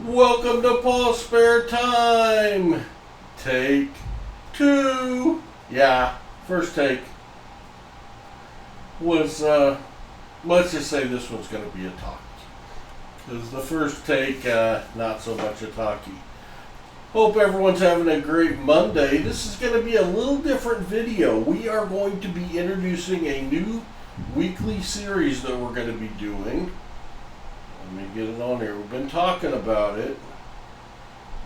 Welcome to Paul's Spare Time. Take 2. Yeah, first take was, let's just say this one's going to be a talkie. Because the first take, not so much a talkie. Hope everyone's having a great Monday. This is going to be a little different video. We are going to be introducing a new weekly series that we're going to be doing. Let me get it on here. We've been talking about it.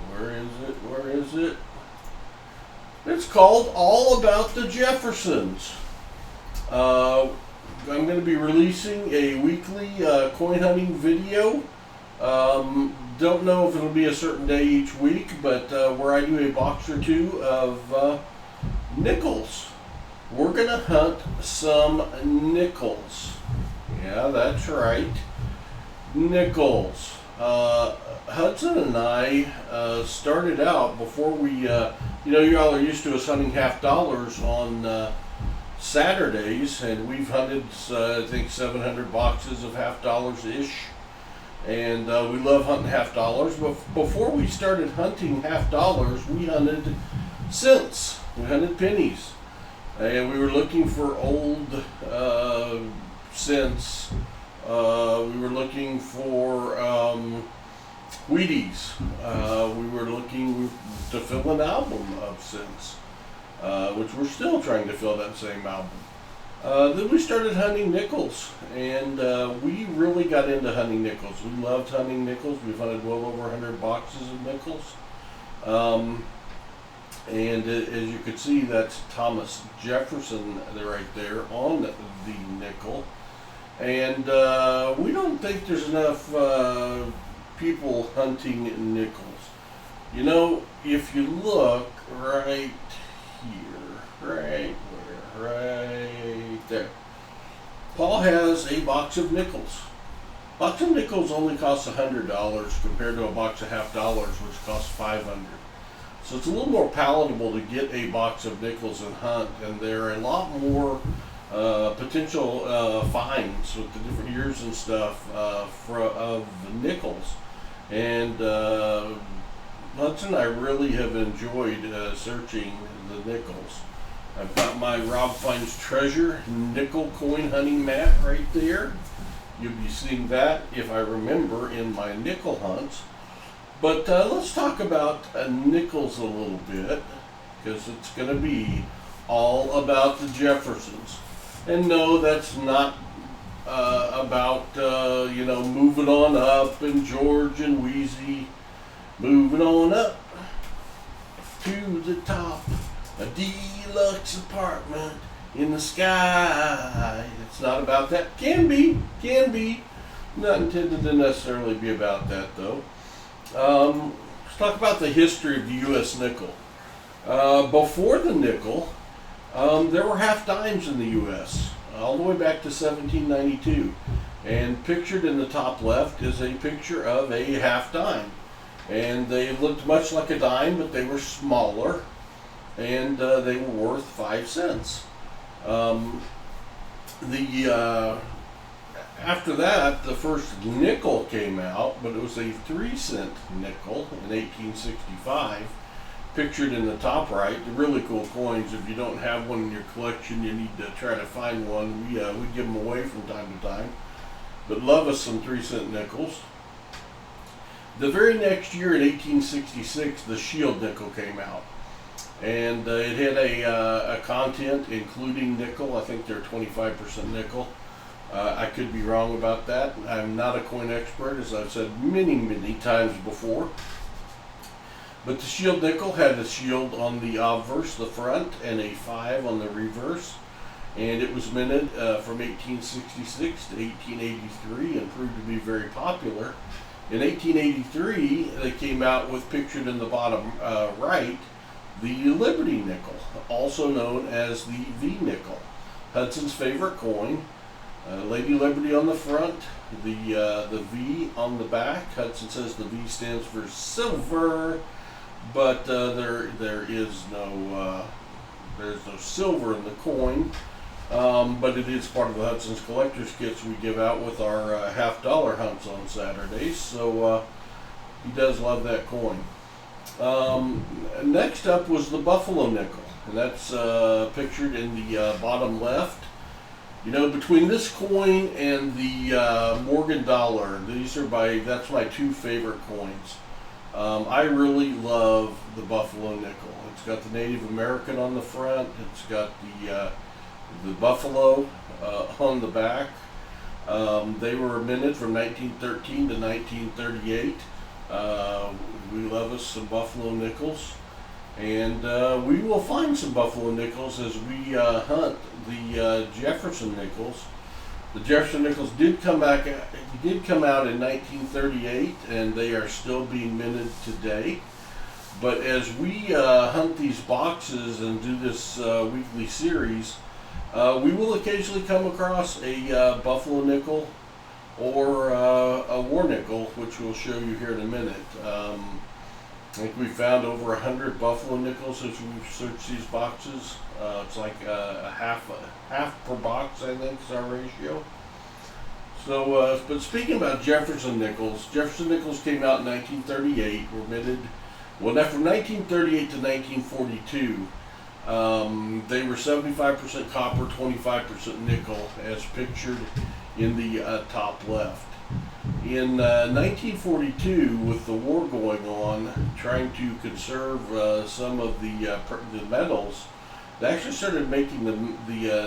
Where is it? It's called All About The Jeffersons. I'm going to be releasing a weekly coin hunting video. Don't know if it'll be a certain day each week, but where I do a box or two of nickels. We're going to hunt some nickels. Yeah, that's right. Nickels. Hudson and I started out before we, y'all are used to us hunting $50 on Saturdays, and we've hunted, I think, 700 boxes of $50-ish, and we love hunting $50. But before we started hunting $50, we hunted cents. We hunted pennies, and we were looking for old cents. We were looking for Wheaties. We were looking to fill an album of cents, which we're still trying to fill that same album. Then we started hunting nickels, and we really got into hunting nickels. We loved hunting nickels. We've hunted well over 100 boxes of nickels. And as you can see, that's Thomas Jefferson right there on the nickel. And we don't think there's enough people hunting nickels. You know, if you look right here, right there, Paul has a box of nickels. Box of nickels only costs $100 compared to a box of $50, which costs $500. So it's a little more palatable to get a box of nickels and hunt, and there are a lot more potential finds with the different years and stuff of the nickels. And Hudson and I really have enjoyed searching the nickels. I've got my Rob Finds Treasure nickel coin hunting mat right there. You'll be seeing that, if I remember, in my nickel hunts. But let's talk about nickels a little bit, because it's going to be all about the Jeffersons. And no, that's not about, moving on up and George and Wheezy. Moving on up to the top, a deluxe apartment in the sky. It's not about that. Can be. Not intended to necessarily be about that, though. Let's talk about the history of the U.S. nickel. Before the nickel, there were half dimes in the U.S., all the way back to 1792. And pictured in the top left is a picture of a half dime. And they looked much like a dime, but they were smaller, and they were worth 5 cents. After that, the first nickel came out, but it was a 3-cent nickel in 1865. Pictured in the top right. The really cool coins. If you don't have one in your collection, you need to try to find one. We give them away from time to time, but love us some 3-cent nickels. The very next year, in 1866, the Shield nickel came out, and it had a content including nickel. I think they're 25% nickel. I could be wrong about that. I'm not a coin expert, as I've said many times before. But the Shield nickel had a shield on the obverse, the front, and a 5 on the reverse. And it was minted from 1866 to 1883 and proved to be very popular. In 1883, they came out with, pictured in the bottom right, the Liberty nickel, also known as the V nickel. Hudson's favorite coin. Lady Liberty on the front, the V on the back. Hudson says the V stands for silver, but there is no there's no silver in the coin. But it is part of the Hudson's collector's kits we give out with our $50 hunts on Saturdays. So He does love that coin. Next up was the Buffalo nickel, and that's pictured in the bottom left. You know, between this coin and the Morgan dollar, that's my two favorite coins. I really love the Buffalo nickel. It's got the Native American on the front. It's got the buffalo on the back. They were minted from 1913 to 1938. We love us some Buffalo nickels, and we will find some Buffalo nickels as we hunt the Jefferson Nickels. The Jefferson Nickels did come out in 1938, and they are still being minted today. But as we hunt these boxes and do this weekly series, we will occasionally come across a Buffalo nickel or a war nickel, which we'll show you here in a minute. I think we found over 100 Buffalo nickels as we've searched these boxes. It's like a half per box, I think, is our ratio. So, but speaking about Jefferson Nickels came out in 1938. Were minted, well, now from 1938 to 1942. They were 75% copper, 25% nickel, as pictured in the top left. In 1942, with the war going on, trying to conserve some of the metals, they actually started making the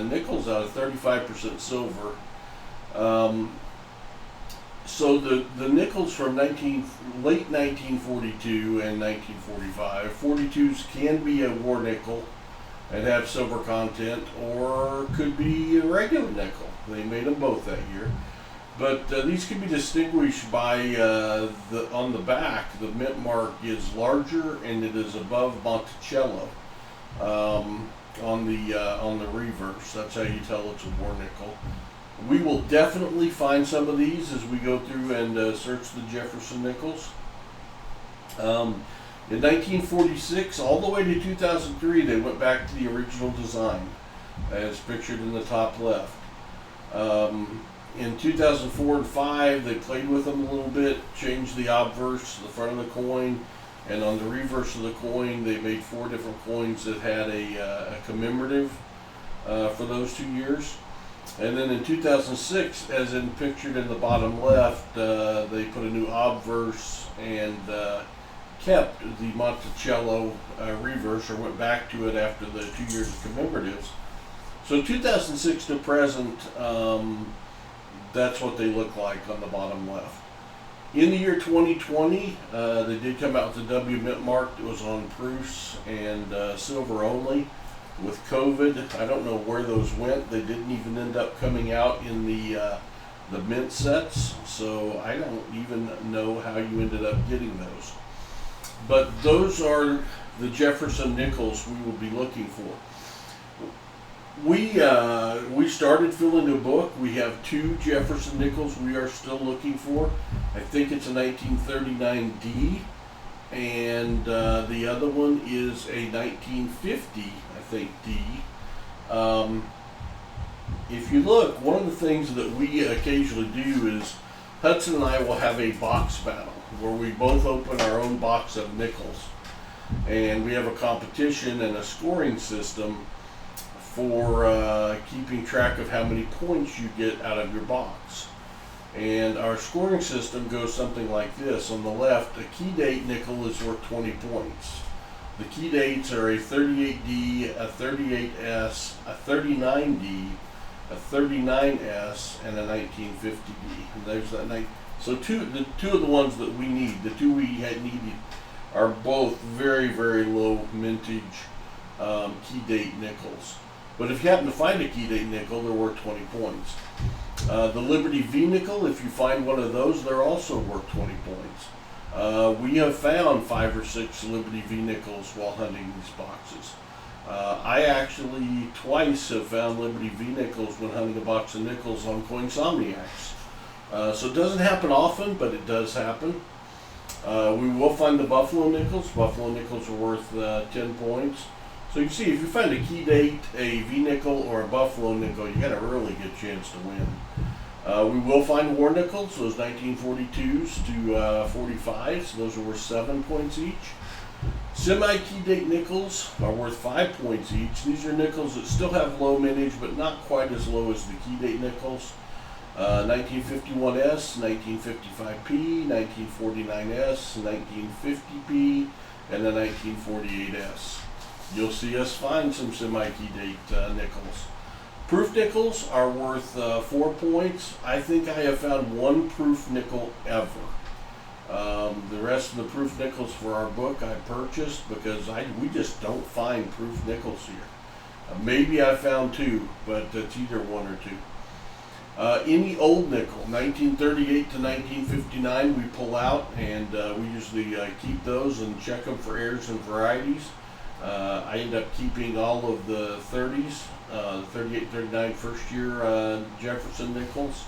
nickels out of 35% silver. So the nickels from late 1942 and 1945, 42s can be a war nickel and have silver content, or could be a regular nickel. They made them both that year. But these can be distinguished by on the back, the mint mark is larger and it is above Monticello on the reverse. That's how you tell it's a war nickel. We will definitely find some of these as we go through and search the Jefferson Nickels. In 1946, all the way to 2003, they went back to the original design, as pictured in the top left. In 2004 and 5, they played with them a little bit, changed the obverse, the front of the coin, and on the reverse of the coin, they made 4 different coins that had a commemorative for those 2 years. And then in 2006, as in pictured in the bottom left, they put a new obverse and kept the Monticello reverse, or went back to it after the 2 years of commemoratives. So 2006 to present, that's what they look like on the bottom left. In the year 2020, they did come out with the W mint mark that was on proofs and silver only. With COVID, I don't know where those went. They didn't even end up coming out in the mint sets, so I don't even know how you ended up getting those. But those are the Jefferson Nickels we will be looking for. We started filling a book. We have 2 Jefferson Nickels we are still looking for. I think it's a 1939D, and the other one is a 1950, I think, D. If you look, one of the things that we occasionally do is Hudson and I will have a box battle where we both open our own box of nickels, and we have a competition and a scoring system for keeping track of how many points you get out of your box. And our scoring system goes something like this. On the left, a key date nickel is worth 20 points. The key dates are a 38D, a 38S, a 39D, a 39S, and a 1950D. And there's that. So the two of the ones that we need, the 2 we had needed, are both very, very low mintage key date nickels. But if you happen to find a key date nickel, they're worth 20 points. The Liberty V nickel, if you find one of those, they're also worth 20 points. We have found 5 or 6 Liberty V nickels while hunting these boxes. I actually twice have found Liberty V nickels when hunting a box of nickels on Coinsomniacs. So it doesn't happen often, but it does happen. We will find the Buffalo nickels. Buffalo nickels are worth 10 points. So you can see, if you find a key date, a V nickel, or a Buffalo nickel, you got a really good chance to win. We will find war nickels, those 1942s to 45s. Those are worth 7 points each. Semi-key date nickels are worth 5 points each. These are nickels that still have low mintage, but not quite as low as the key date nickels. 1951S, 1955P, 1949S, 1950P, and the 1948S. You'll see us find some semi-key date nickels. Proof nickels are worth 4 points. I think I have found one proof nickel ever. The rest of the proof nickels for our book I purchased because we just don't find proof nickels here. Maybe I found 2, but it's either 1 or 2. Any old nickel, 1938 to 1959, we pull out, and we usually keep those and check them for errors and varieties. I end up keeping all of the 30s, 38, 39 first year Jefferson Nickels.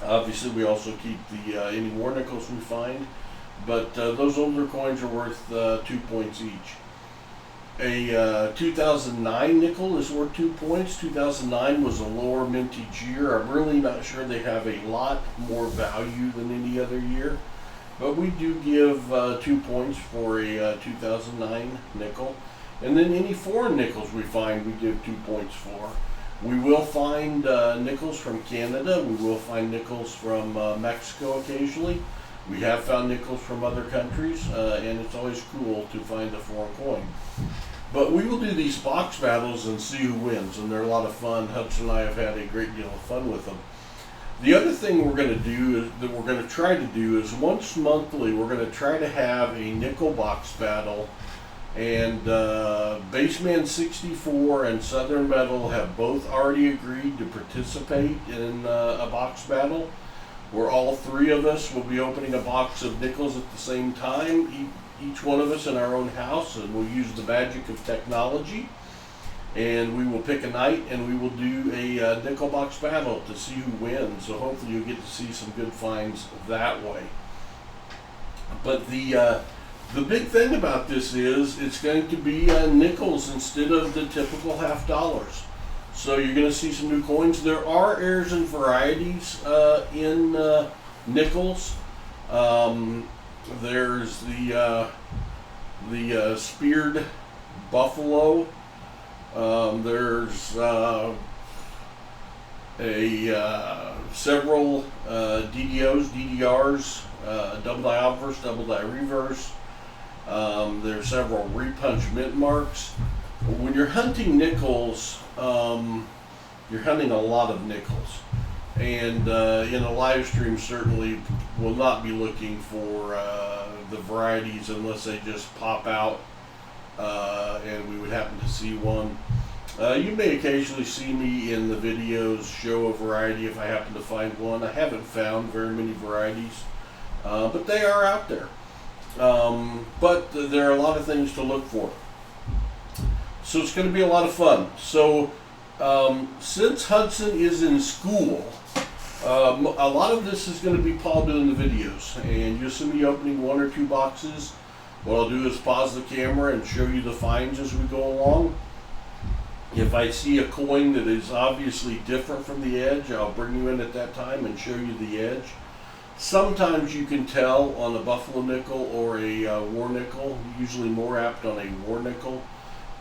Obviously we also keep the any war nickels we find, but those older coins are worth 2 points each. A 2009 nickel is worth 2 points. 2009 was a lower mintage year. I'm really not sure they have a lot more value than any other year, but we do give 2 points for a 2009 nickel. And then any foreign nickels we find, we give 2 points for. We will find nickels from Canada. We will find nickels from Mexico occasionally. We have found nickels from other countries, and it's always cool to find a foreign coin. But we will do these box battles and see who wins, and they're a lot of fun. Hudson and I have had a great deal of fun with them. The other thing we're going to do, that we're going to try to do, is once monthly we're going to try to have a nickel box battle. And Bassman64 and Southern Metal have both already agreed to participate in a box battle, where all 3 of us will be opening a box of nickels at the same time, each one of us in our own house, and we'll use the magic of technology. And we will pick a night and we will do a nickel box battle to see who wins. So hopefully you'll get to see some good finds that way. But the big thing about this is it's going to be nickels instead of the typical half dollars. So you're going to see some new coins. There are errors and varieties in nickels. There's the speared buffalo. There's several DDOs, DDRs, double die obverse, double die reverse. There's several repunch mint marks. When you're hunting nickels, you're hunting a lot of nickels. And in a live stream, certainly will not be looking for the varieties unless they just pop out and we would happen to see one. You may occasionally see me in the videos show a variety if I happen to find one. I haven't found very many varieties, but they are out there. But there are a lot of things to look for. So it's going to be a lot of fun. So since Hudson is in school, a lot of this is going to be Paul doing the videos, and you'll see me opening 1 or 2 boxes. What I'll do is pause the camera and show you the finds as we go along. If I see a coin that is obviously different from the edge, I'll bring you in at that time and show you the edge. Sometimes you can tell on a buffalo nickel or a war nickel, usually more apt on a war nickel,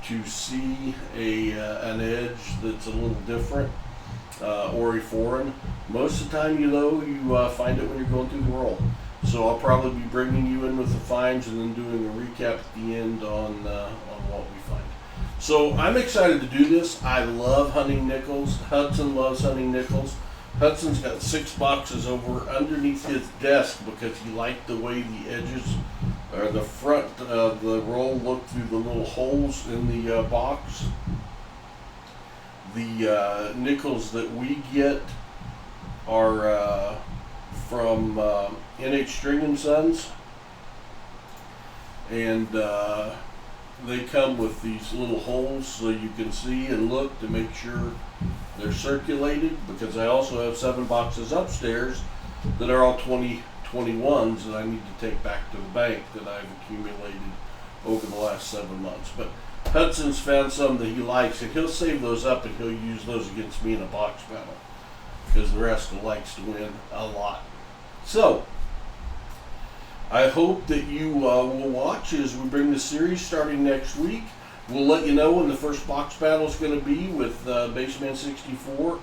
to see an edge that's a little different or a foreign. Most of the time, you find it when you're going through the roll. So I'll probably be bringing you in with the finds and then doing a recap at the end on what we find. So I'm excited to do this. I love hunting nickels. Hudson loves hunting nickels. Hudson's got 6 boxes over underneath his desk because he liked the way the edges or the front of the roll looked through the little holes in the box. The nickels that we get are from NH String & Sons, and they come with these little holes so you can see and look to make sure they're circulated, because I also have 7 boxes upstairs that are all 2021s that I need to take back to the bank that I've accumulated over the last 7 months. But Hudson's found some that he likes, and he'll save those up and he'll use those against me in a box battle because the rascal likes to win a lot. So, I hope that you will watch as we bring the series starting next week. We'll let you know when the first box battle is going to be with Bassman64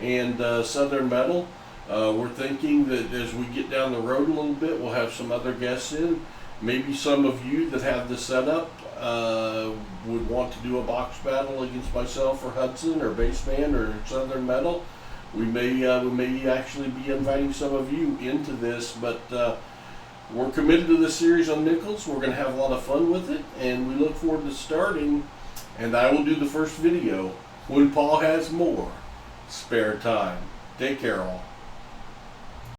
and Southern Metal. We're thinking that as we get down the road a little bit, we'll have some other guests in. Maybe some of you that have the setup would want to do a box battle against myself or Hudson or Bassman or Southern Metal. We may actually be inviting some of you into this, but we're committed to this series on Nickels. We're going to have a lot of fun with it, and we look forward to starting. And I will do the first video when Paul has more spare time. Take care, all.